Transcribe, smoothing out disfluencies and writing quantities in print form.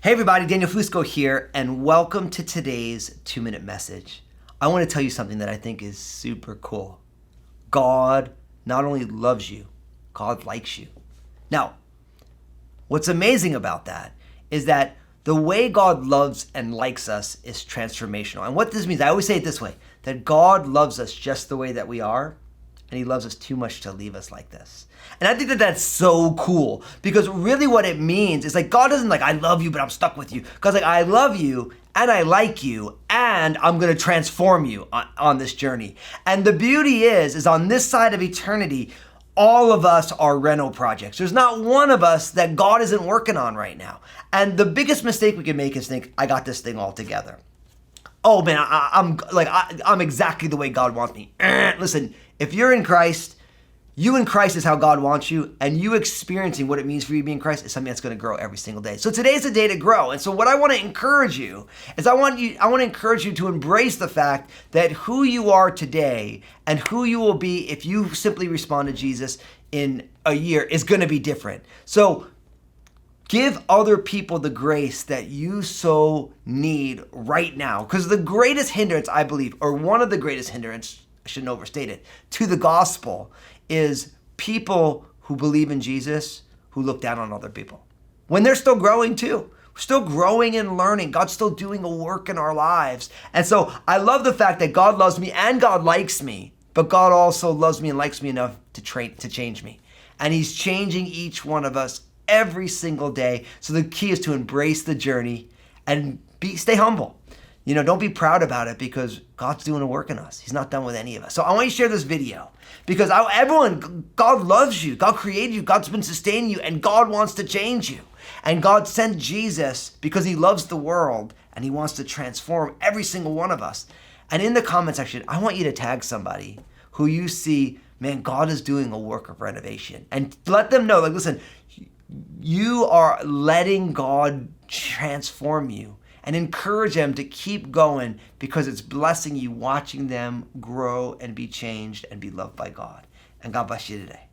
Hey everybody, Daniel Fusco here, and welcome to today's 2-minute message. I want to tell you something that I think is super cool. God not only loves you, God likes you. Now, what's amazing about that is that the way God loves and likes us is transformational. And what this means, I always say it this way, that God loves us just the way that we are, and he loves us too much to leave us like this. And I think that that's so cool, because really what it means is like God doesn't like, I love you, but I'm stuck with you. God's like, I love you and I like you and I'm gonna transform you on this journey. And the beauty is on this side of eternity, all of us are reno projects. There's not one of us that God isn't working on right now. And the biggest mistake we can make is think, I got this thing all together. Oh man, I'm exactly the way God wants me. Listen, if you're in Christ, you in Christ is how God wants you, and you experiencing what it means for you to be in Christ is something that's going to grow every single day. So today's the day to grow. And so what I want to encourage you is I want to encourage you to embrace the fact that who you are today and who you will be if you simply respond to Jesus in a year is going to be different. So give other people the grace that you so need right now. Because the greatest hindrance, I believe, or one of the greatest hindrance, I shouldn't overstate it, to the gospel is people who believe in Jesus who look down on other people. When they're still growing too. We're still growing and learning. God's still doing a work in our lives. And so I love the fact that God loves me and God likes me, but God also loves me and likes me enough to change me. And he's changing each one of us every single day. So the key is to embrace the journey and stay humble. You know, don't be proud about it because God's doing a work in us. He's not done with any of us. So I want you to share this video because God loves you. God created you. God's been sustaining you and God wants to change you. And God sent Jesus because he loves the world and he wants to transform every single one of us. And in the comment section, I want you to tag somebody who you see, man, God is doing a work of renovation. And let them know, like, listen, you are letting God transform you. And encourage them to keep going because it's blessing you watching them grow and be changed and be loved by God. And God bless you today.